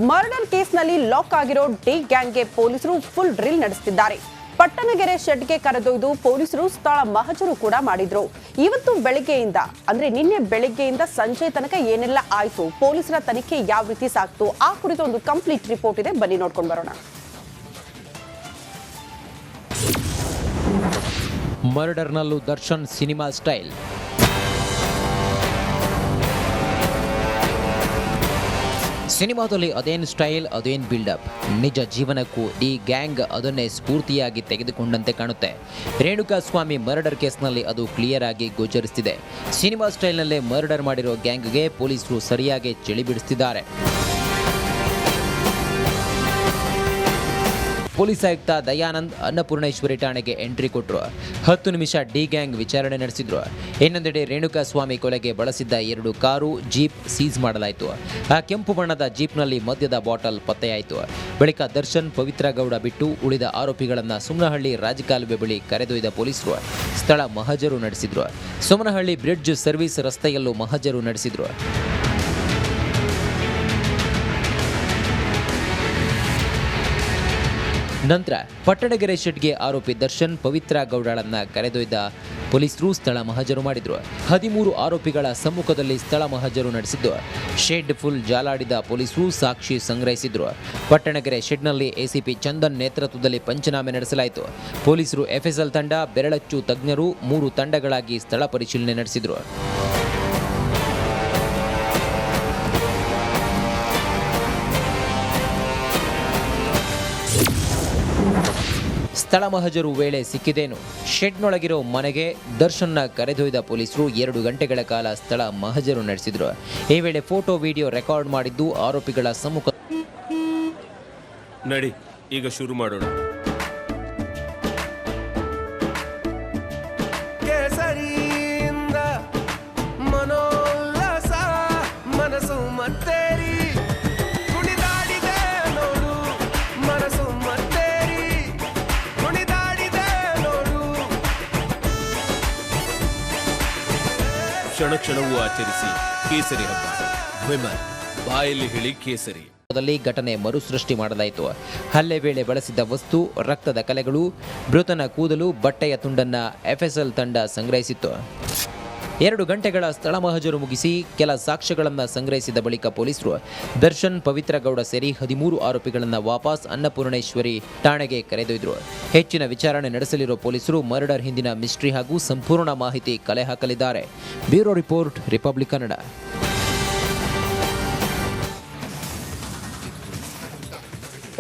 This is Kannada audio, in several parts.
ಮರ್ಡರ್ ಕೇಸ್ನಲ್ಲಿ ಲಾಕ್ ಆಗಿರೋ ಡಿ ಗ್ಯಾಂಗ್ಗೆ ಪೊಲೀಸರು ಫುಲ್ ಡ್ರಿಲ್ ನಡೆಸುತ್ತಿದ್ದಾರೆ. ಪಟ್ಟಣಗೆರೆ ಶೆಡ್ಗೆ ಕರೆದೊಯ್ದು ಪೊಲೀಸರು ಸ್ಥಳ ಮಹಜರು ಕೂಡ ಮಾಡಿದ್ರು. ಇವತ್ತು ಬೆಳಗ್ಗೆಯಿಂದ ಅಂದ್ರೆ ನಿನ್ನೆ ಬೆಳಗ್ಗೆಯಿಂದ ಸಂಜೆ ತನಕ ಏನೆಲ್ಲ ಆಯ್ತು, ಪೊಲೀಸರ ತನಿಖೆ ಯಾವ ರೀತಿ ಸಾಕ್ತು, ಆ ಕುರಿತು ಒಂದು ಕಂಪ್ಲೀಟ್ ರಿಪೋರ್ಟ್ ಇದೆ, ಬನ್ನಿ ನೋಡ್ಕೊಂಡು ಬರೋಣ. ಮರ್ಡರ್ನಲ್ಲೂ ದರ್ಶನ್ ಸಿನಿಮಾ ಸ್ಟೈಲ್. ಸಿನಿಮಾದಲ್ಲಿ ಅದೇನು ಸ್ಟೈಲ್, ಅದೇನು ಬಿಲ್ಡಪ್, ನಿಜ ಜೀವನಕ್ಕೂ ಈ ಗ್ಯಾಂಗ್ ಅದನ್ನೇ ಸ್ಫೂರ್ತಿಯಾಗಿ ತೆಗೆದುಕೊಂಡಂತೆ ಕಾಣುತ್ತೆ. ರೇಣುಕಾಸ್ವಾಮಿ ಮರ್ಡರ್ ಕೇಸ್ನಲ್ಲಿ ಅದು ಕ್ಲಿಯರ್ ಆಗಿ ಗೋಚರಿಸುತ್ತಿದೆ. ಸಿನಿಮಾ ಸ್ಟೈಲ್ನಲ್ಲೇ ಮರ್ಡರ್ ಮಾಡಿರೋ ಗ್ಯಾಂಗ್ಗೆ ಪೊಲೀಸರು ಸರಿಯಾಗಿ ಚಳಿ ಬಿಡಿಸುತ್ತಿದ್ದಾರೆ. ಪೊಲೀಸ್ ಆಯುಕ್ತ ದಯಾನಂದ್ ಅನ್ನಪೂರ್ಣೇಶ್ವರಿ ಠಾಣೆಗೆ ಎಂಟ್ರಿ ಕೊಟ್ಟರು. 10 ನಿಮಿಷ ಡಿ ಗ್ಯಾಂಗ್ ವಿಚಾರಣೆ ನಡೆಸಿದ್ರು. ಇನ್ನೊಂದೆಡೆ ರೇಣುಕಾಸ್ವಾಮಿ ಕೊಲೆಗೆ ಬಳಸಿದ್ದ 2 ಕಾರು, ಜೀಪ್ ಸೀಸ್ ಮಾಡಲಾಯಿತು. ಆ ಕೆಂಪು ಬಣ್ಣದ ಜೀಪ್ನಲ್ಲಿ ಮದ್ಯದ ಬಾಟಲ್ ಪತ್ತೆಯಾಯಿತು. ಬಳಿಕ ದರ್ಶನ್, ಪವಿತ್ರ ಗೌಡ ಬಿಟ್ಟು ಉಳಿದ ಆರೋಪಿಗಳನ್ನು ಸುಮನಹಳ್ಳಿ ರಾಜಕಾಲುವೆ ಬಳಿ ಕರೆದೊಯ್ದ ಪೊಲೀಸರು ಸ್ಥಳ ಮಹಜರು ನಡೆಸಿದ್ರು. ಸುಮನಹಳ್ಳಿ ಬ್ರಿಡ್ಜ್ ಸರ್ವಿಸ್ ರಸ್ತೆಯಲ್ಲೂ ಮಹಜರು ನಡೆಸಿದ್ರು. ನಂತರ ಪಟ್ಟಣಗೆರೆ ಶೆಡ್ಗೆ ಆರೋಪಿ ದರ್ಶನ್, ಪವಿತ್ರ ಗೌಡಳನ್ನ ಕರೆದೊಯ್ದ ಪೊಲೀಸರು ಸ್ಥಳ ಮಹಜರು ಮಾಡಿದ್ರು. 13 ಆರೋಪಿಗಳ ಸಮ್ಮುಖದಲ್ಲಿ ಸ್ಥಳ ಮಹಜರು ನಡೆಸಿದ್ದು, ಶೆಡ್ ಫುಲ್ ಜಾಲಾಡಿದ ಪೊಲೀಸರು ಸಾಕ್ಷಿ ಸಂಗ್ರಹಿಸಿದ್ರು. ಪಟ್ಟಣಗೆರೆ ಶೆಡ್ನಲ್ಲಿ ಎಸಿಪಿ ಚಂದನ್ ನೇತೃತ್ವದಲ್ಲಿ ಪಂಚನಾಮೆ ನಡೆಸಲಾಯಿತು. ಪೊಲೀಸರು ಎಫ್ಎಸ್ಎಲ್ ತಂಡ, ಬೆರಳಚ್ಚು ತಜ್ಞರು 3 ತಂಡಗಳಾಗಿ ಸ್ಥಳ ಪರಿಶೀಲನೆ ನಡೆಸಿದ್ರು. ಸ್ಥಳ ಮಹಜರು ವೇಳೆ ಸಿಕ್ಕಿದೇನು? ಶೆಡ್ನೊಳಗಿರೋ ಮನೆಗೆ ದರ್ಶನ್ನ ಕರೆದೊಯ್ದ ಪೊಲೀಸರು 2 ಗಂಟೆಗಳ ಕಾಲ ಸ್ಥಳ ಮಹಜರು ನಡೆಸಿದ್ರು. ಈ ವೇಳೆ ಫೋಟೋ, ವಿಡಿಯೋ ರೆಕಾರ್ಡ್ ಮಾಡಿದ್ದು ಆರೋಪಿಗಳ ಸಮ್ಮುಖ. ನಡಿ, ಈಗ ಶುರು ಮಾಡೋಣ. ಕೇಸರಿಯಿಂದ ಮನೋಲ್ಲಾಸ ಮನಸ್ಸು ಮತ್ತೇರಿ ಕುಣಿದಾಡಿದೆ ನೋಡು, ಮನಸ್ಸು ಮತ್ತೇರಿ ಕುಣಿದಾಡಿದೆ ನೋಡು. ಕ್ಷಣ ಕ್ಷಣವೂ ಆಚರಿಸಿ ಕೇಸರಿ ಹಬ್ಬ. ವಿಮಲ್ ಬಾಯಲ್ಲಿ ಹೇಳಿ ಕೇಸರಿ. ಘಟನೆ ಮರುಸೃಷ್ಟಿ ಮಾಡಲಾಯಿತು. ಹಲ್ಲೆ ವೇಳೆ ಬಳಸಿದ ವಸ್ತು, ರಕ್ತದ ಕಲೆಗಳು, ಮೃತನ ಕೂದಲು, ಬಟ್ಟೆಯ ತುಂಡನ್ನ ಎಫ್ಎಸ್ಎಲ್ ತಂಡ ಸಂಗ್ರಹಿಸಿತ್ತು. 2 ಗಂಟೆಗಳ ಸ್ಥಳ ಮಹಜರು ಮುಗಿಸಿ ಕೆಲ ಸಾಕ್ಷ್ಯಗಳನ್ನು ಸಂಗ್ರಹಿಸಿದ ಬಳಿಕ ಪೊಲೀಸರು ದರ್ಶನ್, ಪವಿತ್ರ ಗೌಡ ಸೇರಿ 13 ಆರೋಪಿಗಳನ್ನು ವಾಪಸ್ ಅನ್ನಪೂರ್ಣೇಶ್ವರಿ ಠಾಣೆಗೆ ಕರೆದೊಯ್ದರು. ಹೆಚ್ಚಿನ ವಿಚಾರಣೆ ನಡೆಸಲಿರುವ ಪೊಲೀಸರು ಮರ್ಡರ್ ಹಿಂದಿನ ಮಿಸ್ಟ್ರಿ ಹಾಗೂ ಸಂಪೂರ್ಣ ಮಾಹಿತಿ ಕಲೆ ಹಾಕಲಿದ್ದಾರೆ. Bureau report, Republic Kannada.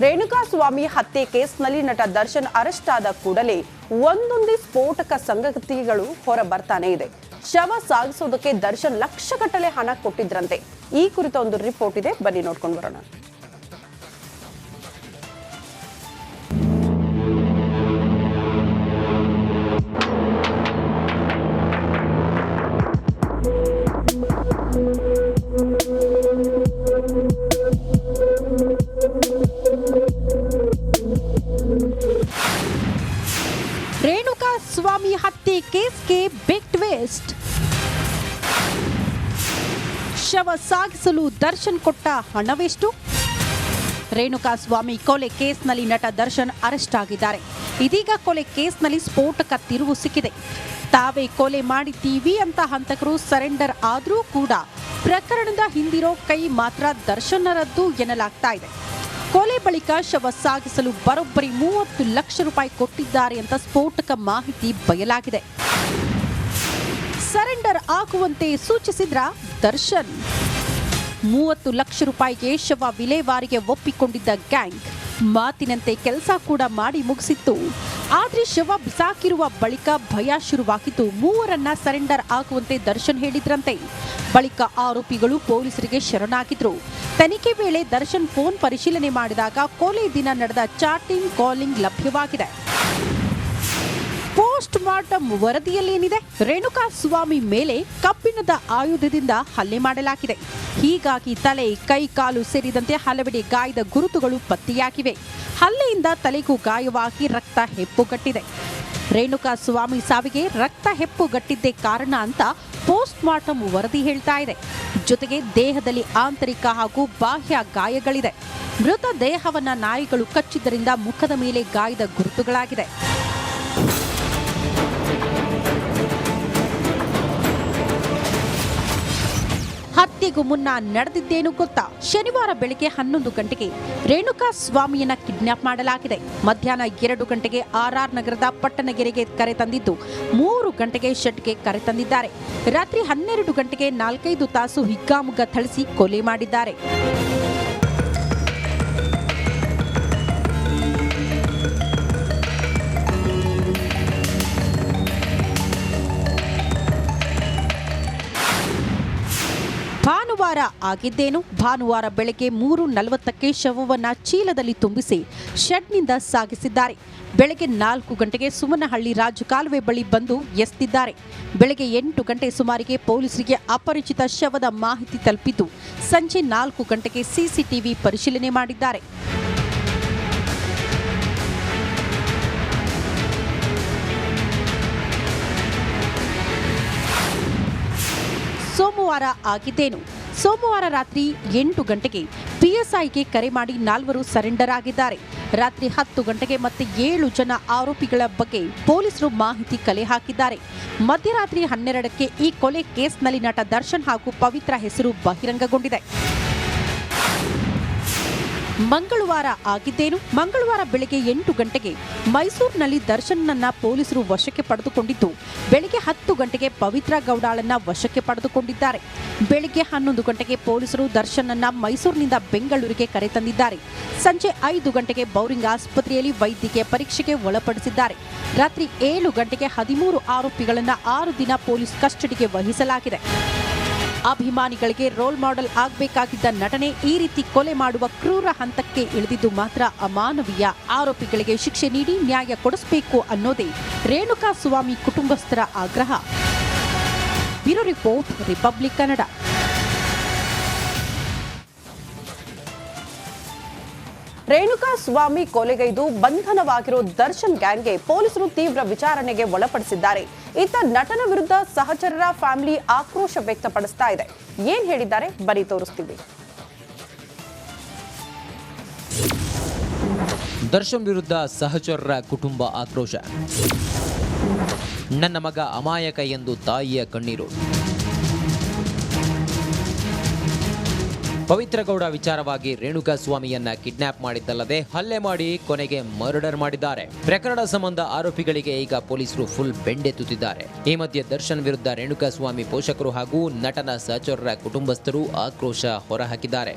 Renukaswamy ಹತ್ಯೆ ಕೇಸ್ನಲ್ಲಿ ನಟ ದರ್ಶನ್ ಅರೆಸ್ಟ್ ಆದ ಕೂಡಲೇ ಒಂದೊಂದೇ ಸ್ಫೋಟಕ ಸಂಗತಿಗಳು ಹೊರ ಬರ್ತಾನೆ ಇದೆ. ಶವ ಸಾಗಿಸೋದಕ್ಕೆ ದರ್ಶನ್ ಲಕ್ಷಗಟ್ಟಲೆ ಹಣ ಕೊಟ್ಟಿದ್ರಂತೆ. ಈ ಕುರಿತ ಒಂದು ರಿಪೋರ್ಟ್ ಇದೆ, ಬನ್ನಿ ನೋಡ್ಕೊಂಡು ಬರೋಣ. ರೇಣುಕಾಸ್ವಾಮಿ ಹತ್ಯೆ ಕೇಸ್ಗೆ ಬಿಗ್ ಟ್ವಿಸ್ಟ್. ಶವ ಸಾಗಿಸಲು ದರ್ಶನ್ ಕೊಟ್ಟ ಹಣವೆಷ್ಟು? ರೇಣುಕಾಸ್ವಾಮಿ ಕೊಲೆ ಕೇಸ್ನಲ್ಲಿ ನಟ ದರ್ಶನ್ ಅರೆಸ್ಟ್ ಆಗಿದ್ದಾರೆ. ಇದೀಗ ಕೊಲೆ ಕೇಸ್ನಲ್ಲಿ ಸ್ಫೋಟಕ ತಿರುವು ಸಿಕ್ಕಿದೆ. ತಾವೇ ಕೊಲೆ ಮಾಡಿದ್ದೀವಿ ಅಂತ ಹಂತಕರು ಸರೆಂಡರ್ ಆದರೂ ಕೂಡ ಪ್ರಕರಣದ ಹಿಂದಿರೋ ಕೈ ಮಾತ್ರ ದರ್ಶನ್ನರದ್ದು ಎನ್ನಲಾಗ್ತಾ ಇದೆ. ಕೊಲೆ ಬಳಿಕ ಶವ ಸಾಗಿಸಲು ಬರೋಬ್ಬರಿ 30 ಲಕ್ಷ ರೂಪಾಯಿ ಕೊಟ್ಟಿದ್ದಾರೆ ಅಂತ ಸ್ಫೋಟಕ ಮಾಹಿತಿ ಬಯಲಾಗಿದೆ. ಸರೆಂಡರ್ ಆಗುವಂತೆ ಸೂಚಿಸಿದ್ರ ದರ್ಶನ್? 30 ಲಕ್ಷ ರೂಪಾಯಿಗೆ ಶವ ವಿಲೇವಾರಿಗೆ ಒಪ್ಪಿಕೊಂಡಿದ್ದ ಗ್ಯಾಂಗ್ ಮಾತಿನಂತೆ ಕೆಲಸ ಕೂಡ ಮಾಡಿ ಮುಗಿಸಿತ್ತು. ಆದ್ರೆ ಶವ ಬಿಸಾಕಿರುವ ಬಳಿಕ ಭಯ ಶುರುವಾಗಿದ್ದು ಮೂವರನ್ನ ಸರೆಂಡರ್ ಆಗುವಂತೆ ದರ್ಶನ್ ಹೇಳಿದ್ರಂತೆ. ಬಳಿಕ ಆರೋಪಿಗಳು ಪೊಲೀಸರಿಗೆ ಶರಣಾಗಿದ್ರು. ತನಿಖೆ ವೇಳೆ ದರ್ಶನ್ ಫೋನ್ ಪರಿಶೀಲನೆ ಮಾಡಿದಾಗ ಕೊಲೆ ದಿನ ನಡೆದ ಚಾಟಿಂಗ್, ಕಾಲಿಂಗ್ ಲಭ್ಯವಾಗಿದೆ. ಪೋಸ್ಟ್ ಮಾರ್ಟಂ ವರದಿಯಲ್ಲೇನಿದೆ? ರೇಣುಕಾಸ್ವಾಮಿ ಮೇಲೆ ಕಬ್ಬಿಣದ ಆಯುಧದಿಂದ ಹಲ್ಲೆ ಮಾಡಲಾಗಿದೆ. ಹೀಗಾಗಿ ತಲೆ, ಕೈ, ಕಾಲು ಸೇರಿದಂತೆ ಹಲವೆಡೆ ಗಾಯದ ಗುರುತುಗಳು ಪತ್ತೆಯಾಗಿವೆ. ಹಲ್ಲೆಯಿಂದ ತಲೆಗೂ ಗಾಯವಾಗಿ ರಕ್ತ ಹೆಪ್ಪುಗಟ್ಟಿದೆ. ರೇಣುಕಾಸ್ವಾಮಿ ಸಾವಿಗೆ ರಕ್ತ ಹೆಪ್ಪುಗಟ್ಟಿದ್ದೇ ಕಾರಣ ಅಂತ ಪೋಸ್ಟ್ ಮಾರ್ಟಂ ವರದಿ ಹೇಳ್ತಾ ಇದೆ. ಜೊತೆಗೆ ದೇಹದಲ್ಲಿ ಆಂತರಿಕ ಹಾಗೂ ಬಾಹ್ಯ ಗಾಯಗಳಿದೆ. ಮೃತ ದೇಹವನ್ನ ನಾಯಿಗಳು ಕಚ್ಚಿದ್ದರಿಂದ ಮುಖದ ಮೇಲೆ ಗಾಯದ ಗುರುತುಗಳಾಗಿದೆ. ಹತ್ಯೆಗೂ ಮುನ್ನ ನಡೆದಿದ್ದೇನು ಗೊತ್ತಾ? ಶನಿವಾರ ಬೆಳಗ್ಗೆ 11 ಗಂಟೆಗೆ ರೇಣುಕಾ ಸ್ವಾಮಿಯನ್ನ ಕಿಡ್ನಾಪ್ ಮಾಡಲಾಗಿದೆ. ಮಧ್ಯಾಹ್ನ 2 ಗಂಟೆಗೆ RR ನಗರದ ಪಟ್ಟಣಗೆರೆಗೆ ಕರೆ ತಂದಿದ್ದು 3 ಗಂಟೆಗೆ ಶೆಡ್ಗೆ ಕರೆ ತಂದಿದ್ದಾರೆ. ರಾತ್ರಿ 12 ಗಂಟೆಗೆ 4-5 ತಾಸು ಹಿಗ್ಗಾಮುಗ್ಗ ಥಳಿಸಿ ಕೊಲೆ ಮಾಡಿದ್ದಾರೆ. ಭಾನುವಾರ ಆಗಿದ್ದೇನು? ಭಾನುವಾರ ಬೆಳಗ್ಗೆ 3:40ಕ್ಕೆ ಶವವನ್ನ ಚೀಲದಲ್ಲಿ ತುಂಬಿಸಿ ಶೆಡ್ನಿಂದ ಸಾಗಿಸಿದ್ದಾರೆ. ಬೆಳಗ್ಗೆ 4 ಗಂಟೆಗೆ ಸುಮನಹಳ್ಳಿ ರಾಜಕಾಲುವೆ ಬಳಿ ಬಂದು ಎಸ್ತಿದ್ದಾರೆ. ಬೆಳಗ್ಗೆ 8 ಗಂಟೆ ಸುಮಾರಿಗೆ ಪೊಲೀಸರಿಗೆ ಅಪರಿಚಿತ ಶವದ ಮಾಹಿತಿ ತಲುಪಿದ್ದು ಸಂಜೆ 4 ಗಂಟೆಗೆ ಸಿಸಿಟಿವಿ ಪರಿಶೀಲನೆ ಮಾಡಿದ್ದಾರೆ. ಸೋಮವಾರ ಆಗಿದ್ದೇನು? ಸೋಮವಾರ ರಾತ್ರಿ 8 ಗಂಟೆಗೆ PSIಗೆ ಕರೆ ಮಾಡಿ 4 ಸರೆಂಡರ್ ಆಗಿದ್ದಾರೆ. ರಾತ್ರಿ 10 ಗಂಟೆಗೆ ಮತ್ತೆ 7 ಜನ ಆರೋಪಿಗಳ ಬಗ್ಗೆ ಪೊಲೀಸರು ಮಾಹಿತಿ ಕಲೆ ಹಾಕಿದ್ದಾರೆ. ಮಧ್ಯರಾತ್ರಿ 12ಕ್ಕೆ ಈ ಕೊಲೆ ಕೇಸ್ನಲ್ಲಿ ನಟ ದರ್ಶನ್ ಹಾಗೂ ಪವಿತ್ರ ಹೆಸರು ಬಹಿರಂಗಗೊಂಡಿದೆ. ಮಂಗಳವಾರ ಆಗಿದ್ದೇನು? ಮಂಗಳವಾರ ಬೆಳಗ್ಗೆ 8 ಗಂಟೆಗೆ ಮೈಸೂರಿನಲ್ಲಿ ದರ್ಶನ್ನನ್ನ ಪೊಲೀಸರು ವಶಕ್ಕೆ ಪಡೆದುಕೊಂಡಿದ್ದು ಬೆಳಗ್ಗೆ 10 ಗಂಟೆಗೆ ಪವಿತ್ರ ಗೌಡಾಳನ್ನ ವಶಕ್ಕೆ ಪಡೆದುಕೊಂಡಿದ್ದಾರೆ. ಬೆಳಗ್ಗೆ 11 ಗಂಟೆಗೆ ಪೊಲೀಸರು ದರ್ಶನ್ನನ್ನ ಮೈಸೂರಿನಿಂದ ಬೆಂಗಳೂರಿಗೆ ಕರೆತಂದಿದ್ದಾರೆ. ಸಂಜೆ 5 ಗಂಟೆಗೆ ಬೌರಿಂಗ್ ಆಸ್ಪತ್ರೆಯಲ್ಲಿ ವೈದ್ಯಕೀಯ ಪರೀಕ್ಷೆಗೆ ಒಳಪಡಿಸಿದ್ದಾರೆ. ರಾತ್ರಿ 7 ಗಂಟೆಗೆ 13 ಆರೋಪಿಗಳನ್ನ 6 ದಿನ ಪೊಲೀಸ್ ಕಸ್ಟಡಿಗೆ ವಹಿಸಲಾಗಿದೆ. ಅಭಿಮಾನಿಗಳಿಗೆ ರೋಲ್ ಮಾಡೆಲ್ ಆಗಬೇಕಾಗಿದ್ದ ನಟನೆ ಈ ರೀತಿ ಕೊಲೆ ಮಾಡುವ ಕ್ರೂರ ಹಂತಕ್ಕೆ ಇಳಿದಿದ್ದು ಮಾತ್ರ ಅಮಾನವೀಯ. ಆರೋಪಿಗಳಿಗೆ ಶಿಕ್ಷೆ ನೀಡಿ ನ್ಯಾಯ ಕೊಡಿಸಬೇಕು ಅನ್ನೋದೇ ರೇಣುಕಾ ಸ್ವಾಮಿ ಕುಟುಂಬಸ್ಥರ ಆಗ್ರಹ. Bureau report, Republic Kannada. Renuka Swamy ಕೊಲೆಗೈದು ಬಂಧನವಾಗಿರೋ ದರ್ಶನ್ ಗ್ಯಾಂಗ್ಗೆ ಪೊಲೀಸರು ತೀವ್ರ ವಿಚಾರಣೆಗೆ ಒಳಪಡಿಸಿದ್ದಾರೆ. ಇತ್ತ ನಟನ ವಿರುದ್ಧ ಸಹಚರರ ಫ್ಯಾಮಿಲಿ ಆಕ್ರೋಶ ವ್ಯಕ್ತಪಡಿಸ್ತಾ ಇದೆ. ಏನ್ ಹೇಳಿದ್ದಾರೆ ಬನ್ನಿ ತೋರಿಸ್ತೀವಿ. ದರ್ಶನ್ ವಿರುದ್ಧ ಸಹಚರರ ಕುಟುಂಬ ಆಕ್ರೋಶ. ನನ್ನ ಮಗ ಅಮಾಯಕ ಎಂದು ತಾಯಿಯ ಕಣ್ಣೀರು. ಪವಿತ್ರ ಗೌಡ ವಿಚಾರವಾಗಿ ರೇಣುಕಾ ಸ್ವಾಮಿಯನ್ನ ಕಿಡ್ನಾಪ್ ಮಾಡಿದ್ದಲ್ಲದೆ ಹಲ್ಲೆ ಮಾಡಿ ಕೊನೆಗೆ ಮರ್ಡರ್ ಮಾಡಿದ್ದಾರೆ. ಪ್ರಕರಣ ಸಂಬಂಧ ಆರೋಪಿಗಳಿಗೆ ಈಗ ಪೊಲೀಸರು ಫುಲ್ ಬೆಂಡೆತ್ತುತ್ತಿದ್ದಾರೆ. ಈ ಮಧ್ಯೆ ದರ್ಶನ್ ವಿರುದ್ಧ ರೇಣುಕಾ ಸ್ವಾಮಿ ಪೋಷಕರು ಹಾಗೂ ನಟನ ಸಹಚರರ ಕುಟುಂಬಸ್ಥರು ಆಕ್ರೋಶ ಹೊರಹಾಕಿದ್ದಾರೆ.